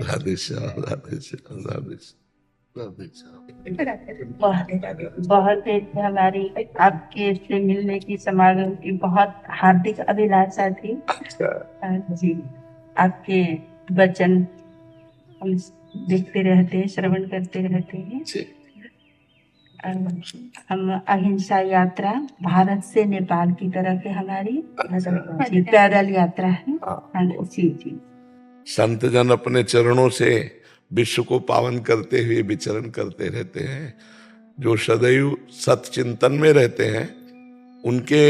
राधे श्याम, राधे श्याम, राधे श्याम, राधे श्याम। बहुत एक हमारी आपके से मिलने की, समागम की बहुत हार्दिक अभिलाषा थी। जी, आपके वचन हम देखते रहते हैं, श्रवण करते रहते हैं। हम अहिंसा यात्रा भारत से नेपाल की तरफ है हमारी, जी, पैदल यात्रा है। जी जी। संत जन अपने चरणों से विश्व को पावन करते हुए विचरण करते रहते हैं। जो सदैव सत चिंतन में रहते हैं उनके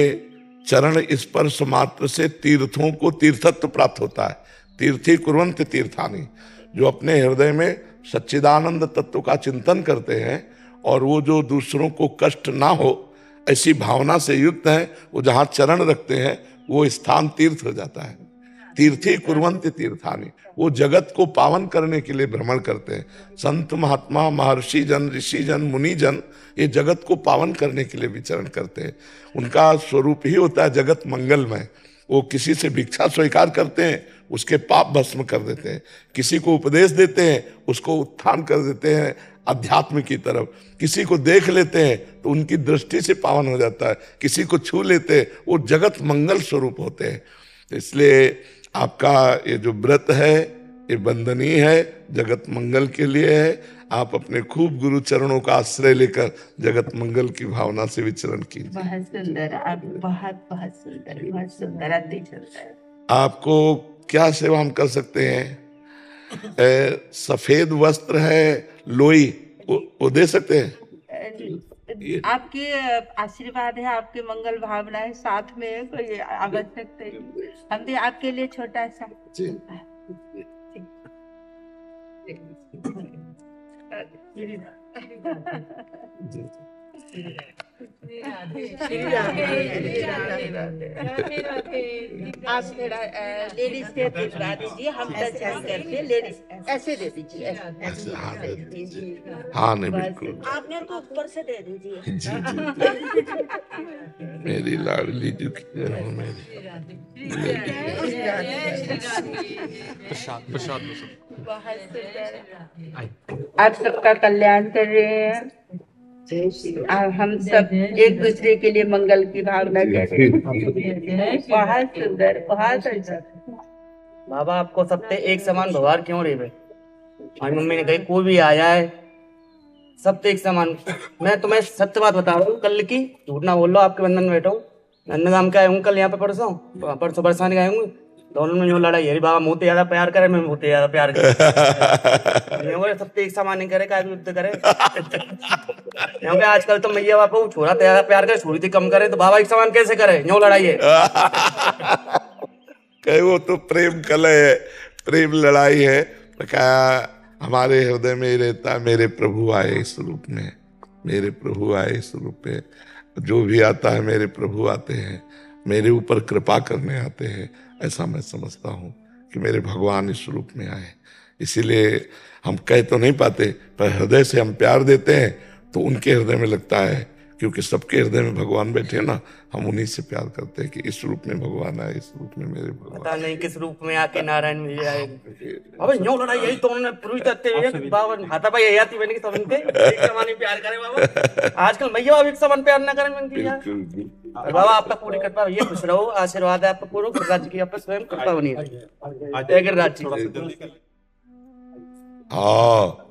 चरण स्पर्श मात्र से तीर्थों को तीर्थत्व प्राप्त होता है। तीर्थी कुर्वन्ति तीर्थानि। जो अपने हृदय में सच्चिदानंद तत्व का चिंतन करते हैं और वो जो दूसरों को कष्ट ना हो ऐसी भावना से युक्त हैं, वो जहाँ चरण रखते हैं वो स्थान तीर्थ हो जाता है। तीर्थी कुर्वन्ति तीर्थानि। वो जगत को पावन करने के लिए भ्रमण करते हैं। संत महात्मा महर्षि जन, ऋषि जन, मुनि जन ये जगत को पावन करने के लिए विचरण करते हैं। उनका स्वरूप ही होता है जगत मंगलमय। वो किसी से भिक्षा स्वीकार करते हैं, उसके पाप भस्म कर देते हैं। किसी को उपदेश देते हैं, उसको उत्थान कर देते हैं अध्यात्म की तरफ। किसी को देख लेते हैं तो उनकी दृष्टि से पावन हो जाता है। किसी को छू लेते हैं, वो जगत मंगल स्वरूप होते हैं। इसलिए आपका ये जो व्रत है ये वंदनीय है, जगत मंगल के लिए है। आप अपने खूब गुरु चरणों का आश्रय लेकर जगत मंगल की भावना से विचरण कीजिए। बहुत सुंदर, आप बहुत बहुत सुंदर, बहुत सुंदर, अति सुंदर। आपको क्या सेवा हम कर सकते हैं? सफेद वस्त्र है, लोई, वो दे सकते हैं? आपके आशीर्वाद है, आपके मंगल भावना है, साथ में कोई आवश्यकता है। हम भी आपके लिए छोटा सा आप थोड़ा लेडीज से भिजवा दीजिए, हम टच नहीं करते। लेडीज ऐसे दे दीजिए, हाँ नहीं बिल्कुल। आपने तो ऊपर से दे दीजिए। जी जी मेरी लाडली जो आप सबका कल्याण कर रहे हैं। हम सब एक दूसरे के लिए मंगल की भावना कर रहे हैं। बहुत सुंदर, बहुत अच्छा। बाबा आपको सबसे एक समान व्यवहार क्यों रे भाई? हमारी मम्मी ने कही कोई भी आया है सबसे एक समान। मैं तुम्हें सत्य बात बता रहा हूँ, कल की, झूठ ना बोल लो। आपके बंधन में बैठा हूँ, नंदगाम के आए हूँ कल यहाँ पे, परसों बरसाने गए हूँ। दोनों में जो लड़ाई है, बाबा मुझे ज्यादा प्यार करे, मैं मुझे ज्यादा प्यार करे। सबसे एक समान नहीं करे, का युद्ध करे। क्योंकि आजकल तो मैया बापा छोरा ज्यादा प्यार करे, छोरी थी कम करे, तो बाबा एक समान कैसे करे? यूं लड़ाई है। कहे वो तो प्रेम कलह है, प्रेम लड़ाई है। कहा हमारे हृदय में ही रहता है, मेरे प्रभु आए इस रूप में, मेरे प्रभु आए इस रूप में। जो भी आता है मेरे प्रभु आते हैं, मेरे ऊपर कृपा करने आते हैं। ऐसा मैं समझता हूँ कि मेरे भगवान इस रूप में आए। इसीलिए हम कह तो नहीं पाते, पर हृदय से हम प्यार देते हैं तो उनके हृदय में लगता है, क्योंकि सबके हृदय में भगवान बैठे ना, हम उन्हीं से प्यार करते हैं कि इस रूप में भगवान आए, इस रूप में मेरे भगवान। पता नहीं किस रूप में आके नारायण मिल जाए। अबे यूं लड़ाई यही तो उन्होंने पुरुष करते हुए बाबा हाथा भाई यही आती बनी कि सब इनके एक समान प्यार करे बाबा। आजकल मैया बाबा एक समान प्यार ना करें इनकी यार। बाबा आपका पूरी कृपा, ये खुश रहो, आशीर्वाद है आपका पूरा राज्य की, आपका स्वयं कृपा बनी है राज्य। हाँ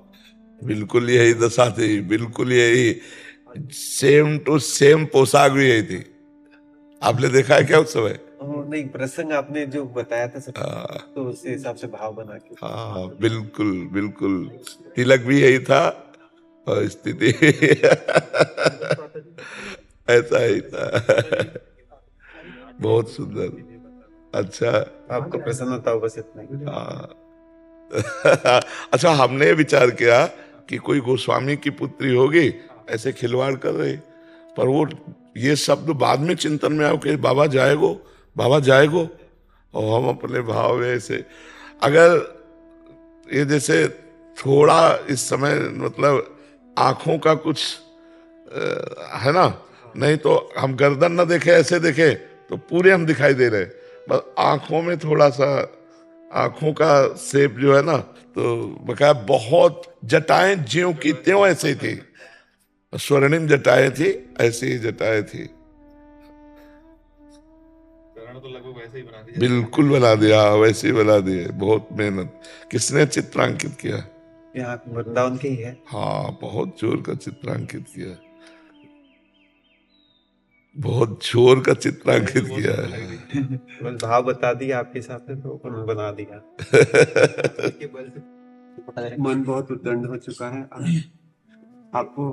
बिल्कुल यही दशा थी, बिल्कुल यही, सेम टू सेम पोशाक भी यही थी। आपने देखा है क्या उस समय? नहीं, प्रसंग आपने जो बताया था सब, तो उसी हिसाब से भाव बना के। हाँ बिल्कुल बिल्कुल, तिलक भी यही था और स्थिति ऐसा ही था। बहुत सुंदर। अच्छा, आपको प्रसन्नता हो, बस इतना। हाँ अच्छा, हमने विचार किया कि कोई गोस्वामी की पुत्री होगी, ऐसे खिलवाड़ कर रही, पर वो ये शब्द बाद में चिंतन में आओ कि बाबा जाएगो, बाबा जाएगो। और हम अपने भाव में ऐसे, अगर ये जैसे थोड़ा इस समय मतलब आंखों का कुछ है ना, नहीं तो हम गर्दन ना देखे, ऐसे देखे तो पूरे हम दिखाई दे रहे, बस आंखों में थोड़ा सा आंखों का शेप जो है ना, तो बकाया बहुत जटाएं ज्यों की त्यों ऐसे थी, स्वर्णिम जटाएं थी, ऐसी ही जटाएं थी। तो लगभग वैसे ही बना दिया। बिल्कुल बना दिया, वैसे ही बना दिए। बहुत मेहनत। किसने चित्रांकित किया? यहाँ वृंदावन के ही है। हाँ, बहुत जोर का चित्रांकित किया, बहुत जोर का चित्रांकित किया है। बस भाव बता दिया आपके हिसाब से, तो उन्होंने बना दिया। मन बहुत उद्दंड हो चुका है। आपको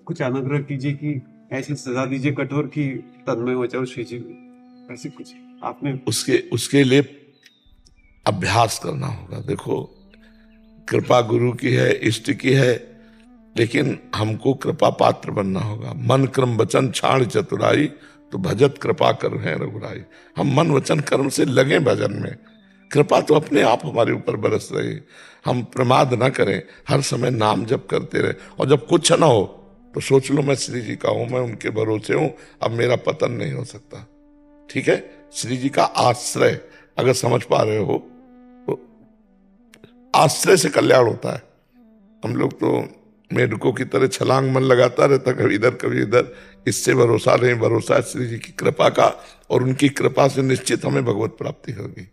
कुछ अनुग्रह कीजिए कि ऐसी सजा दीजिए कठोर की तन्मय हो जाओ श्री जी। ऐसे कुछ आपने उसके लिए अभ्यास करना होगा। देखो, कृपा गुरु की है, इष्ट की है, लेकिन हमको कृपा पात्र बनना होगा। मन क्रम वचन छाड़ चतुराई, तो भजत कृपा कर है रघुराई। हम मन वचन कर्म से लगे भजन में, कृपा तो अपने आप हमारे ऊपर बरस रही। हम प्रमाद ना करें, हर समय नाम जप करते रहे। और जब कुछ ना हो तो सोच लो मैं श्री जी का हूं, मैं उनके भरोसे हूं, अब मेरा पतन नहीं हो सकता। ठीक है, श्री जी का आश्रय अगर समझ पा रहे हो तो आश्रय से कल्याण होता है। हम लोग तो मेढकों की तरह छलांग मन लगाता रहता, कभी इधर कभी इधर। इससे भरोसा नहीं, भरोसा है श्री जी की कृपा का, और उनकी कृपा से निश्चित हमें भगवत प्राप्ति होगी।